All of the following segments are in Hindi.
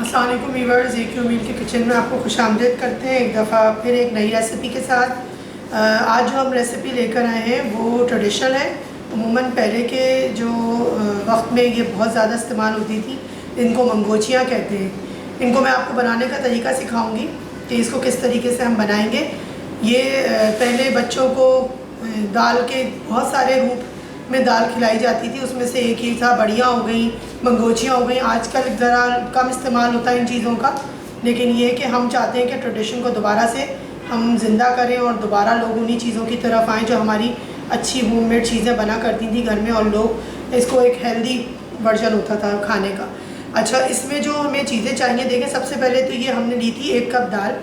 अस्सलाम वालेकुम व्यूअर्स, AQ मील के किचन में आपको खुशामदीद करते हैं एक दफ़ा फिर एक नई रेसिपी के साथ। आज जो हम रेसिपी लेकर आए हैं वो ट्रेडिशनल है। अमूमन पहले के जो वक्त में ये बहुत ज़्यादा इस्तेमाल होती थी, इनको मंगोचियाँ कहते हैं। इनको मैं आपको बनाने का तरीका सिखाऊंगी कि इसको किस तरीके से हम बनाएंगे। ये पहले बच्चों को दाल के बहुत सारे रूप में दाल खिलाई जाती थी, उसमें से एक ही था बड़ियाँ हो गई, मंगोचियाँ हो गई। आजकल ज़रा कम इस्तेमाल होता है इन चीज़ों का, लेकिन ये कि हम चाहते हैं कि ट्रेडिशन को दोबारा से हम ज़िंदा करें और दोबारा लोग उन्हीं चीज़ों की तरफ आएँ जो हमारी अच्छी होममेड चीज़ें बना करती थी घर में, और लोग इसको एक हेल्दी वर्जन होता था खाने का। अच्छा, इसमें जो हमें चीज़ें चाहिए, देखें सबसे पहले तो ये हमने ली थी 1 कप दाल।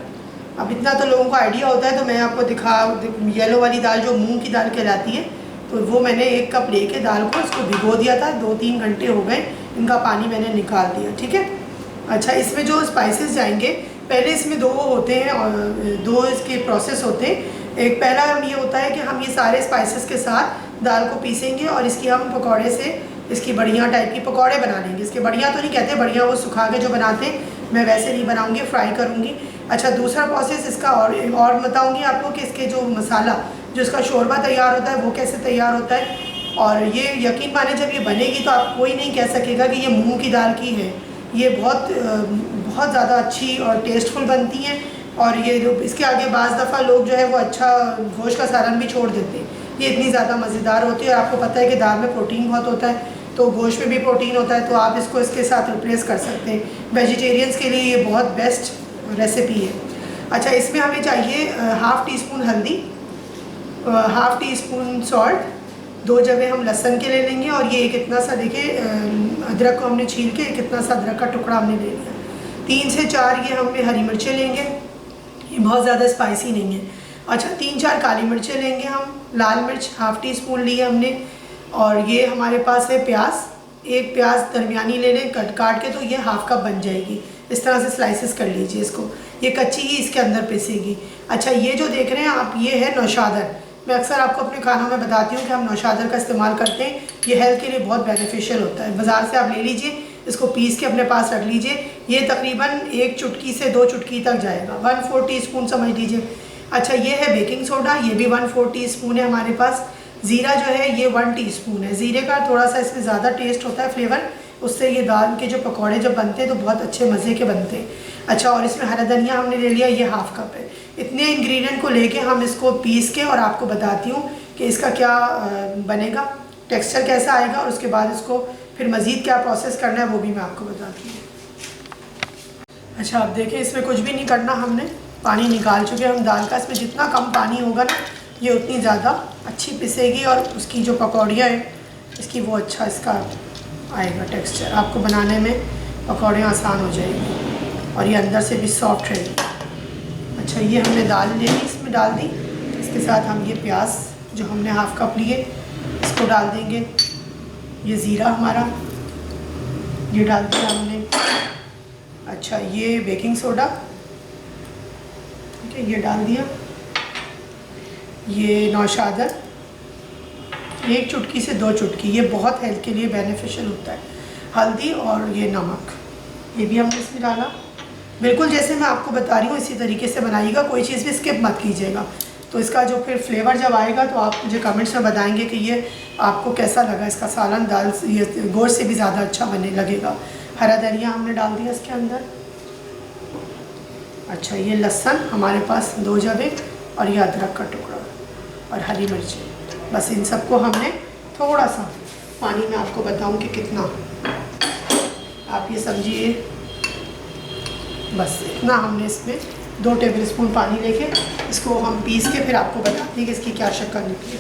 अब इतना तो लोगों को आइडिया होता है, तो मैं आपको येलो वाली दाल जो मूँग की दाल कहलाती है, तो वो मैंने 1 कप लेके दाल को इसको भिगो दिया था। 2-3 घंटे हो गए, इनका पानी मैंने निकाल दिया, ठीक है। अच्छा, इसमें जो स्पाइसेस जाएंगे, पहले इसमें 2 होते हैं और 2 इसके प्रोसेस होते हैं। एक पहला ये होता है कि हम ये सारे स्पाइसेस के साथ दाल को पीसेंगे और इसकी हम पकौड़े से इसकी बड़ियाँ टाइप की पकौड़े बना लेंगे। इसके बड़ियाँ तो नहीं कहते, बड़ियाँ वो सुखा के जो बनाते हैं, मैं वैसे नहीं बनाऊँगी, फ्राई करूँगी। अच्छा, दूसरा प्रोसेस इसका और बताऊँगी आपको कि इसके जो मसाला, जो इसका शोरबा तैयार होता है वो कैसे तैयार होता है। और ये यकीन माने जब ये बनेगी तो आप कोई नहीं कह सकेगा कि ये मूंग की दाल की है। ये बहुत ज़्यादा अच्छी और टेस्टफुल बनती हैं। और ये जो इसके आगे बाज़ दफ़ा लोग जो है वो अच्छा गोश्त का सालन भी छोड़ देते हैं, ये इतनी ज़्यादा मज़ेदार होती है। और आपको पता है कि दाल में प्रोटीन बहुत होता है, तो गोश्त में भी प्रोटीन होता है, तो आप इसको इसके साथ रिप्लेस कर सकते हैं। वेजिटेरियंस के लिए ये बहुत बेस्ट रेसिपी है। अच्छा, इसमें हमें चाहिए 1/2 टीस्पून हल्दी, 1/2 टीस्पून सॉल्ट, 2 जवे हम लहसुन के ले लेंगे, और ये कितना सा देखिए अदरक को हमने छील के कितना सा अदरक का टुकड़ा हमने ले लिया। 3 से 4 ये हमने हरी मिर्चें लेंगे, ये बहुत ज़्यादा स्पाइसी नहीं है। अच्छा, 3-4 काली मिर्चें लेंगे हम, लाल मिर्च 1/2 टीस्पून ली है हमने, और ये हमारे पास है प्याज। 1 प्याज दरमियानी ले लें काट के, तो ये 1/2 कप बन जाएगी। इस तरह से स्लाइसेस कर लीजिए इसको, ये कच्ची ही इसके अंदर पिसेगी। अच्छा, ये जो देख रहे हैं आप, ये है नौशादर। मैं अक्सर आपको अपने खानों में बताती हूँ कि हम नौशादर का इस्तेमाल करते हैं, ये हेल्थ के लिए बहुत बेनिफिशियल होता है। बाज़ार से आप ले लीजिए, इसको पीस के अपने पास रख लीजिए। ये तकरीबन 1 चुटकी से 2 चुटकी तक जाएगा, 1/4 टीस्पून समझ लीजिए। अच्छा, ये है बेकिंग सोडा, ये भी 1/4 टीस्पून है हमारे पास। ज़ीरा जो है ये 1 टीस्पून है। ज़ीरे का थोड़ा सा इसमें ज़्यादा टेस्ट होता है, फ्लेवर, उससे ये दाल के जो पकौड़े जब बनते हैं तो बहुत अच्छे मज़े के बनते हैं। अच्छा, और इसमें हरा धनिया हमने ले लिया, ये 1/2 कप है। इतने इंग्रेडिएंट को लेके हम इसको पीस के, और आपको बताती हूँ कि इसका क्या बनेगा, टेक्सचर कैसा आएगा, और उसके बाद इसको फिर मज़ीद क्या प्रोसेस करना है वो भी मैं आपको बताती हूँ। अच्छा, आप देखें इसमें कुछ भी नहीं करना, हमने पानी निकाल चुके हैं हम दाल का। इसमें जितना कम पानी होगा ना, ये उतनी ज़्यादा अच्छी पिसेगी, और उसकी जो पकौड़ियाँ हैं इसकी वो अच्छा इसका आएगा टेक्सचर। आपको बनाने में पकौड़ियाँ आसान हो जाएगी, और ये अंदर से भी सॉफ्ट रहेगी। अच्छा, ये हमने दाल ले ली, इसमें डाल दी। इसके साथ हम ये प्याज जो हमने 1/2 कप लिए इसको डाल देंगे। ये ज़ीरा हमारा ये डाल दिया हमने। अच्छा, ये बेकिंग सोडा, ठीक है, ये डाल दिया। ये नौशादर 1 चुटकी से 2 चुटकी, ये बहुत हेल्थ के लिए बेनिफिशियल होता है। हल्दी और ये नमक, ये भी हमने इसमें डाला। बिल्कुल जैसे मैं आपको बता रही हूँ इसी तरीके से बनाइएगा, कोई चीज़ भी स्किप मत कीजिएगा। तो इसका जो फिर फ्लेवर जब आएगा तो आप मुझे कमेंट्स में बताएंगे कि ये आपको कैसा लगा। इसका सालन दाल ये गोश्त से भी ज़्यादा अच्छा बनने लगेगा। हरा धनिया हमने डाल दिया इसके अंदर। अच्छा, ये लहसुन हमारे पास 2 जवे, और ये अदरक का टुकड़ा, और हरी मिर्ची। बस इन सबको हमने थोड़ा सा पानी में आपको बताऊं कि कितना, आप ये समझिए, बस इतना हमने इसमें 2 टेबलस्पून पानी लेके इसको हम पीस के फिर आपको बताते हैं कि इसकी क्या शक्ल निकली है।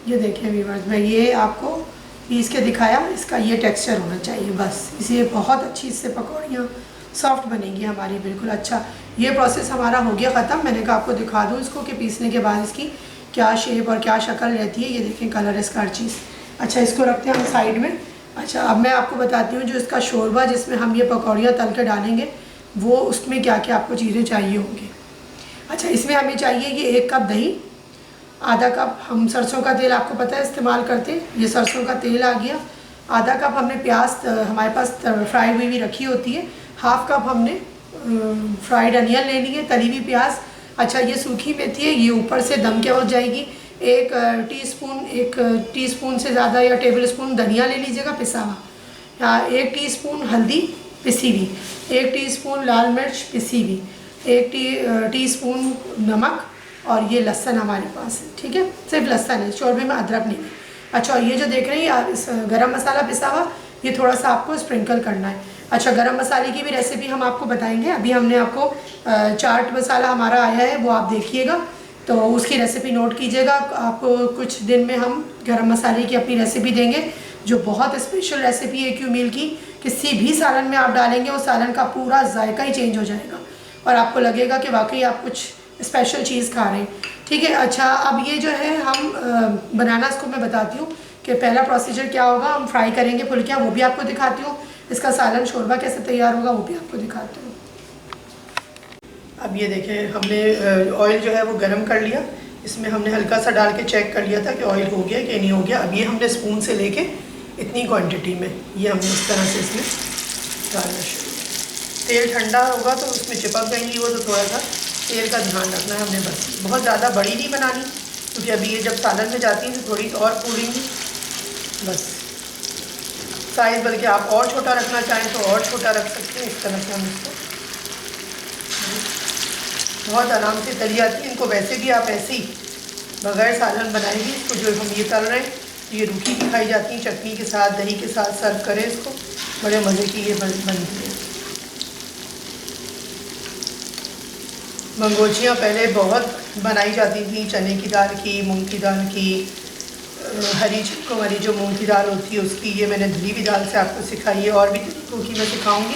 ये देखें व्यूअर्स, मैं ये आपको पीस के दिखाया, इसका ये टेक्सचर होना चाहिए बस। इसे बहुत अच्छी इससे पकौड़ियाँ सॉफ्ट बनेंगी हमारी, बिल्कुल। अच्छा, ये प्रोसेस हमारा हो गया ख़त्म। मैंने कहा आपको दिखा दूँ इसको कि पीसने के बाद इसकी क्या शेप और क्या शक्ल रहती है। ये देखें कलर इसका हर चीज़। अच्छा, इसको रखते हैं हम साइड में। अच्छा, अब मैं आपको बताती हूँ जो इसका शोरबा जिसमें हम ये पकौड़ियाँ तल के डालेंगे, वो उसमें क्या क्या आपको चीज़ें चाहिए होंगी। अच्छा, इसमें हमें चाहिए ये 1 कप दही, आधा कप हम सरसों का तेल, आपको पता है इस्तेमाल करते हैं, ये सरसों का तेल आ गया, आधा कप हमने प्याज हमारे पास फ्राई हुई भी रखी होती है, हाफ कप हमने फ्राइड अनियन लेनी है, तली हुई प्याज। अच्छा, ये सूखी मेथी है, ये ऊपर से दम के हो जाएगी। एक टीस्पून से ज़्यादा या टेबल स्पून धनिया ले लीजिएगा पिसा हुआ, या 1 टीस्पून हल्दी पिसी हुई, 1 टीस्पून लाल मिर्च पिसी हुई, 1 टीस्पून नमक, और ये लहसुन हमारे पास है, ठीक है, सिर्फ लहसुन है, शोरबे में अदरक नहीं है। अच्छा, ये जो देख रहे हैं इस गरम मसाला पिसा हुआ, ये थोड़ा सा आपको स्प्रिंकल करना है। अच्छा, गरम मसाले की भी रेसिपी हम आपको बताएंगे। अभी हमने आपको चाट मसाला हमारा आया है, वो आप देखिएगा, तो उसकी रेसिपी नोट कीजिएगा। आपको कुछ दिन में हम गरम मसाले की अपनी रेसिपी देंगे, जो बहुत स्पेशल रेसिपी है AQ मील की। किसी भी सालन में आप डालेंगे, वो सालन का पूरा जायका ही चेंज हो जाएगा और आपको लगेगा कि वाकई आप कुछ स्पेशल चीज़ खा रहे हैं, ठीक है। अच्छा, अब ये जो है हम बनाना, इसको मैं बताती हूँ कि पहला प्रोसीजर क्या होगा। हम फ्राई करेंगे फुल्कियाँ, वो भी आपको दिखाती हूँ। इसका सालन शोरबा कैसे तैयार होगा वो भी आपको दिखाती हूँ। अब ये देखें, हमने ऑयल जो है वो गरम कर लिया, इसमें हमने हल्का सा डाल के चेक कर लिया था कि ऑयल हो गया कि नहीं हो गया। अब ये हमने स्पून से लेके इतनी क्वांटिटी में ये हमने इस तरह से इसमें डालना शुरू किया। तेल ठंडा होगा तो उसमें चिपक गई वो, तो थोड़ा सा तेल का ध्यान रखना है हमने, बस बहुत ज़्यादा बड़ी नहीं बनानी, क्योंकि अभी ये जब सालन में जाती हैं तो थोड़ी और फूलेंगी, बस साइज़, बल्कि आप और छोटा रखना चाहें तो और छोटा रख सकते हैं। इस तरह से हम इसको बहुत आराम से तली आती है। इनको वैसे भी आप ऐसे ही बगैर सालन बनाएंगे, इसको जो हम ये तल रहे हैं ये रूखी भी खाई जाती हैं, चटनी के साथ, दही के साथ सर्व करें इसको, बड़े मज़े की ये बनती है। मंगोचियाँ पहले बहुत बनाई जाती थी, चने की दाल की, मूंग की दाल की, हरी चिकन जो मूंग की दाल होती है उसकी। ये मैंने धुली हुई दाल से आपको सिखाई है, और भी तरीकों की मैं सिखाऊंगी।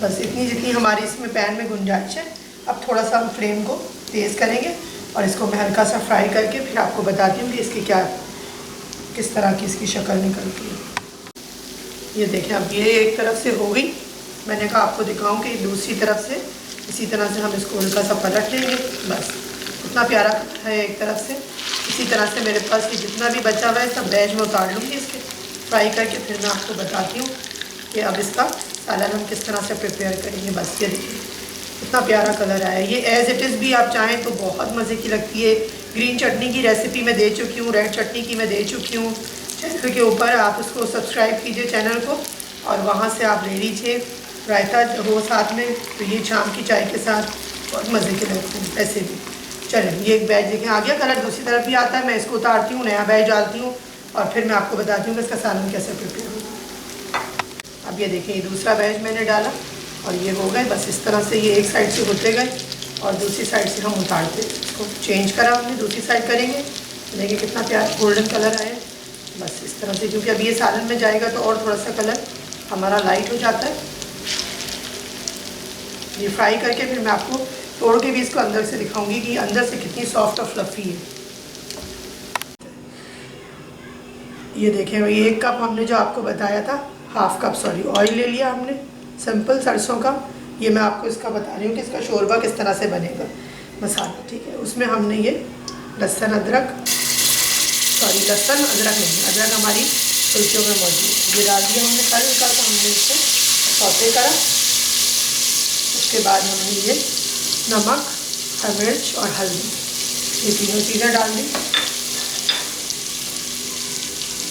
बस इतनी जितनी हमारी इसमें पैन में गुंजाइश है। अब थोड़ा सा हम फ्लेम को तेज़ करेंगे और इसको मैं हल्का सा फ्राई करके फिर आपको बताती हूँ कि इसकी किस तरह की इसकी शक्ल निकलती है। ये देखें, अब ये एक तरफ से हो गई, मैंने कहा आपको दिखाऊं कि दूसरी तरफ से इसी तरह से हम इसको हल्का सा पलट लेंगे। बस इतना प्यारा है एक तरफ से। इसी तरह से मेरे पास ये जितना भी बचा हुआ है सब वेज में उतार लूँगी इसके फ्राई करके, फिर मैं आपको बताती हूँ कि अब इसका सालन हम किस तरह से प्रिपेयर करेंगे। बस ये देखिए इतना प्यारा कलर आया। ये एज़ इट इज़ भी आप चाहें तो बहुत मज़े की लगती है। ग्रीन चटनी की रेसिपी मैं दे चुकी हूँ, रेड चटनी की मैं दे चुकी हूँ चैनल के ऊपर। आप उसको सब्सक्राइब कीजिए चैनल को, और वहाँ से आप ले लीजिए। रायता हो साथ में, तो ये शाम की चाय के साथ बहुत मज़े के लगते हैं ऐसे भी। चलें, ये एक बैच देखें आ गया, कलर दूसरी तरफ भी आता है। मैं इसको उतारती हूँ, नया बैच डालती हूँ, और फिर मैं आपको बताती हूँ कि इसका सालन कैसे प्रिपेयर होगा। अब ये देखें, ये दूसरा बैच मैंने डाला और ये हो गए। बस इस तरह से ये एक साइड से होते गए और दूसरी साइड से हम उतारते, इसको चेंज करा हमने, दूसरी साइड करेंगे। देखिए कितना प्यारा गोल्डन कलर आया। बस इस तरह से, क्योंकि अभी ये सालन में जाएगा तो और थोड़ा सा कलर हमारा लाइट हो जाता है। ये फ्राई करके फिर मैं आपको तोड़ के भी इसको अंदर से दिखाऊंगी कि अंदर से कितनी सॉफ्ट और फ्लफ़ी है। ये देखें, ये 1 कप हमने जो आपको बताया था, हाफ कप ऑयल ले लिया हमने सिंपल सरसों का। ये मैं आपको इसका बता रही हूँ कि इसका शोरबा किस तरह से बनेगा मसाला, ठीक है। उसमें हमने ये लहसुन अदरक नहीं, अदरक हमारी फुल्कियों में मौजूद, ये डाल दिया हमने। हल्का सा हमने इसको सौते करा। उसके बाद हमने ये नमक, मिर्च और हल्दी, ये तीनों चीज़ें डाल दी।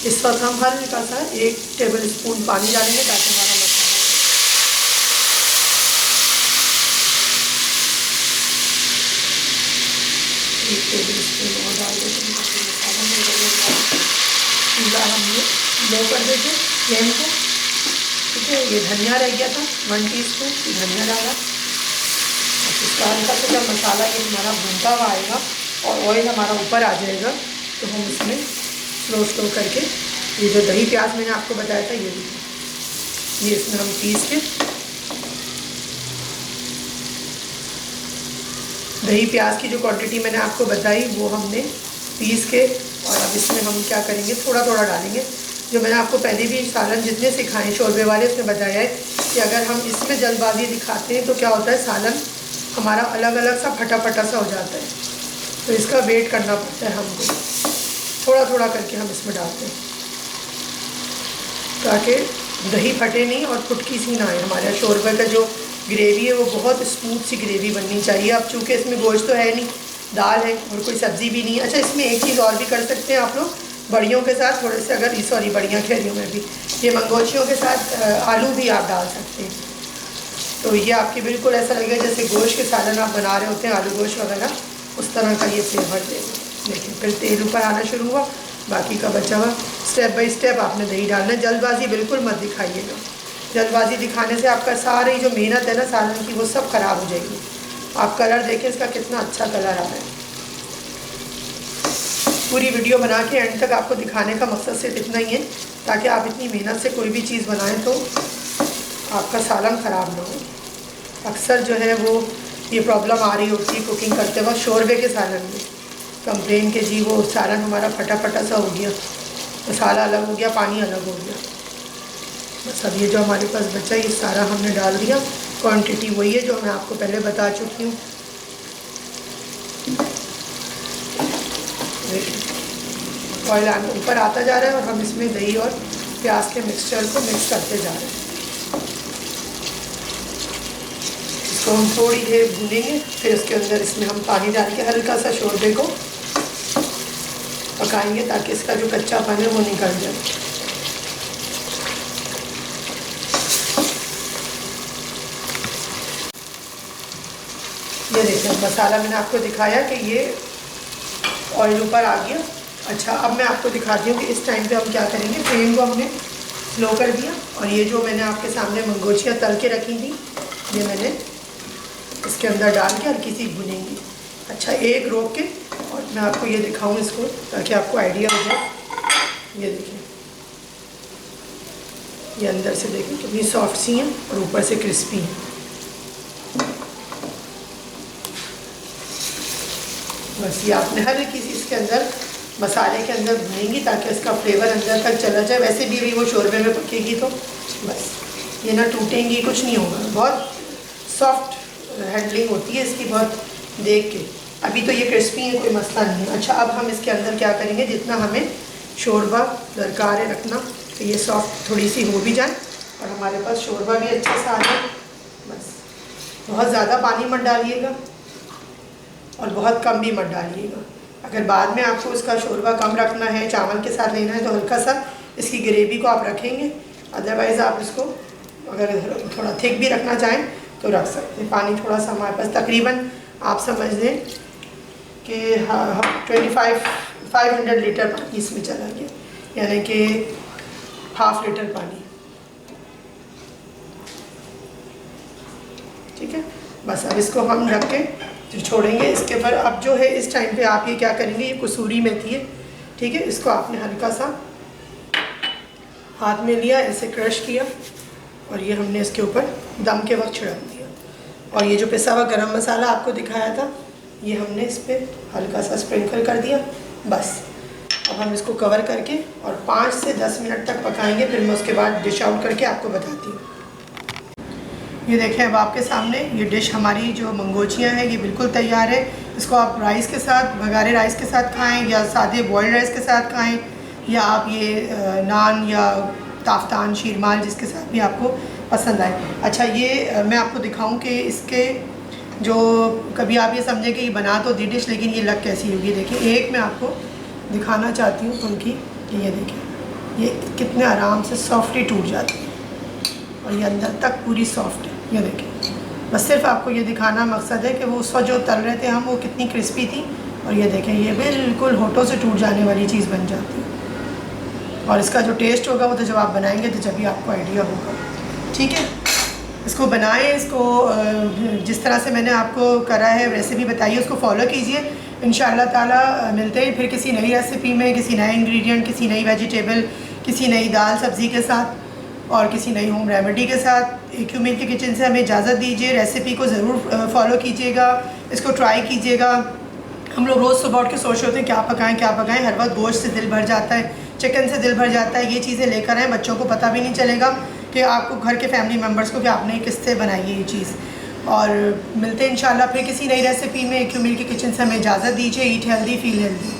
इस वक्त हम हल्का सा 1 टेबल स्पून पानी डालेंगे ताकि हमारा मसाला 1 टेबल स्पून और डाल देते हैं। मसाला मिल जाएगा। चूल्हा हमने लो कर देते फ्लेम को, ठीक है। ये धनिया रह गया था 1 टीस्पून, धनिया डाला। इसका हल्का सा जब मसाला ये हमारा भुनता हुआ आएगा और ऑयल हमारा ऊपर आ जाएगा, तो हम इसमें स्लो करके ये जो दही प्याज मैंने आपको बताया था ये इसमें हम पीस के, दही प्याज की जो क्वांटिटी मैंने आपको बताई वो हमने पीस के, और अब इसमें हम क्या करेंगे, थोड़ा थोड़ा डालेंगे। जो मैंने आपको पहले भी सालन जितने सिखाए शोरबे वाले, उसमें बताया है कि अगर हम इसमें जल्दबाजी दिखाते हैं तो क्या होता है, सालन हमारा अलग अलग सा फटा सा हो जाता है। तो इसका वेट करना पड़ता है हमको, थोड़ा थोड़ा करके हम इसमें डालते हैं। ताकि दही फटे नहीं और फुटकी सी ना आए। हमारा शोरबे का जो ग्रेवी है वो बहुत स्मूथ सी ग्रेवी बननी चाहिए। अब चूँकि इसमें गोश्त तो है नहीं, दाल है और कोई सब्ज़ी भी नहीं है। अच्छा, इसमें एक चीज़ और भी कर सकते हैं आप लोग, बड़ियों के साथ थोड़े से, अगर सॉरी बड़ियाँ कह रही हूँ मैं भी, ये मंगोचियों के साथ आलू भी आप डाल सकते हैं। तो ये आपकी बिल्कुल ऐसा लगेगा जैसे गोश्त के सालन आप बना रहे होते हैं, आलू गोश्त वगैरह, उस तरह का ये फ्लेवर देगा। देखिए फिर तेल ऊपर आना शुरू हुआ, बाकी का बचा हुआ। स्टेप बाय स्टेप आपने दही डालना, जल्दबाजी बिल्कुल मत दिखाइएगा। जल्दबाजी दिखाने से आपका सारी जो मेहनत है ना सालन की, वो सब ख़राब हो जाएगी। आप कलर देखें इसका कितना अच्छा कलर आ रहा है। पूरी वीडियो बना के एंड तक आपको दिखाने का मकसद सिर्फ इतना ही है, ताकि आप इतनी मेहनत से कोई भी चीज़ बनाएं तो आपका सालन ख़राब ना हो। अक्सर जो है वो ये प्रॉब्लम आ रही होती है कुकिंग करते वक्त शोरबे के सालन में, कंप्लेन के जी वो सालन हमारा फटा फटा सा हो गया, मसाला अलग हो गया, पानी अलग हो गया। बस अब ये जो हमारे पास बचा ये सारा हमने डाल दिया। क्वांटिटी वही है जो मैं आपको पहले बता चुकी हूँ। ऑयल ऊपर आता जा रहा है और हम इसमें दही और प्याज के मिक्सचर को मिक्स करते जा रहे हैं। इसको हम थोड़ी देर भूनेंगे, फिर उसके अंदर इसमें हम पानी डाल के हल्का सा शोरबे को पकाएंगे ताकि इसका जो कच्चापन है वो निकल जाए। ये देखिए मसाला मैंने आपको दिखाया कि ये ऑयल ऊपर आ गया। अच्छा, अब मैं आपको दिखाती हूँ कि इस टाइम पे हम क्या करेंगे। फ्लेम को हमने स्लो कर दिया और ये जो मैंने आपके सामने मंगोचियाँ तल के रखी थी, ये मैंने इसके अंदर डाल के हल्की सी भुनेंगी। अच्छा, एक रोक के और मैं आपको ये दिखाऊँ इसको ताकि आपको आइडिया हो जाए। ये देखिए, ये अंदर से देखिए कितनी सॉफ्ट सी हैं और ऊपर से क्रिस्पी हैं। बस ये आपने हल्की सी इसके अंदर मसाले के अंदर भुनेंगी ताकि इसका फ्लेवर अंदर तक चला जाए। वैसे भी वो शोरबे में पकेगी तो बस ये ना टूटेंगी, कुछ नहीं होगा। बहुत सॉफ्ट हैंडलिंग होती है इसकी, बहुत देख के। अभी तो ये क्रिस्पी है, कोई मसला नहीं है। अच्छा, अब हम इसके अंदर क्या करेंगे, जितना हमें शोरबा दरकार है रखना तो ये सॉफ्ट थोड़ी सी हो भी जाए और हमारे पास शोरबा भी अच्छा सा आ जाए। बस बहुत ज़्यादा पानी मत डालिएगा और बहुत कम भी मत डालिएगा। अगर बाद में आपको उसका शोरबा कम रखना है, चावल के साथ लेना है, तो हल्का सा इसकी ग्रेवी को आप रखेंगे। अदरवाइज़ आप इसको अगर थोड़ा थिक भी रखना चाहें तो रख सकते हैं। पानी थोड़ा सा हमारे पास तकरीबन आप समझ लें कि 500 लीटर पानी इसमें चला गया, यानी कि ½ लीटर पानी। ठीक है, बस अब इसको हम रख के छोड़ेंगे। इसके पर अब जो है इस टाइम पे आप ये क्या करेंगे, ये कसूरी मेथी है, ठीक है, इसको आपने हल्का सा हाथ में लिया, ऐसे क्रश किया और ये हमने इसके ऊपर दम के वक्त छिड़क दिया। और ये जो पिसा हुआ गरम मसाला आपको दिखाया था, ये हमने इस पर हल्का सा स्प्रिंकल कर दिया। बस अब हम इसको कवर करके और 5 से 10 मिनट तक पकाएंगे। फिर मैं उसके बाद डिश आउट करके आपको बताती हूँ। ये देखें अब आपके सामने ये डिश हमारी जो मंगोचियाँ हैं ये बिल्कुल तैयार है। इसको आप राइस के साथ, बघारे राइस के साथ खाएं या सादे बॉइल्ड राइस के साथ खाएं, या आप ये नान या ताफ्तान, शीरमाल, जिसके साथ भी आपको पसंद आए। अच्छा, ये मैं आपको दिखाऊं कि इसके जो कभी आप ये समझें कि ये बना तो दी डिश, लेकिन ये लग कैसी होगी। देखिए, एक मैं आपको दिखाना चाहती हूँ उनकी, ये देखिए ये कितने आराम से सॉफ्टली टूट जाती है और ये अंदर तक पूरी सॉफ्ट है। ये देखिए, बस सिर्फ आपको ये दिखाना मकसद है कि वो उस वक्त जो तल रहे थे हम, वो कितनी क्रिस्पी थी। और ये देखें, ये बिल्कुल होठों से टूट जाने वाली चीज़ बन जाती है। और इसका जो टेस्ट होगा वो तो जब आप बनाएंगे तो जब भी आपको आइडिया होगा। ठीक है, इसको बनाएं, इसको जिस तरह से मैंने आपको करा है रेसिपी बताई है उसको फॉलो कीजिए। इंशाअल्लाह ताला मिलते हैं फिर किसी नई रेसिपी में, किसी नए इंग्रेडिएंट, किसी नई वेजिटेबल, किसी नई दाल सब्ज़ी के साथ और किसी नई होम रेमेडी के साथ। AQ मील की किचन से हमें इजाज़त दीजिए। रेसिपी को ज़रूर फॉलो कीजिएगा, इसको ट्राई कीजिएगा। हम लोग रोज़ सुबह उठ के सोच रहे होते हैं क्या पकाएं। हर वक्त गोश्त से दिल भर जाता है, चिकन से दिल भर जाता है। ये चीज़ें लेकर आएँ, बच्चों को पता भी नहीं चलेगा कि आपको, घर के फैमिली मेम्बर्स को, कि आपने किससे बनाई है ये चीज़। और मिलते हैं इंशाल्लाह फिर किसी नई रेसिपी में। AQ मील की किचन से हमें इजाज़त दीजिए। Eat healthy, feel healthy.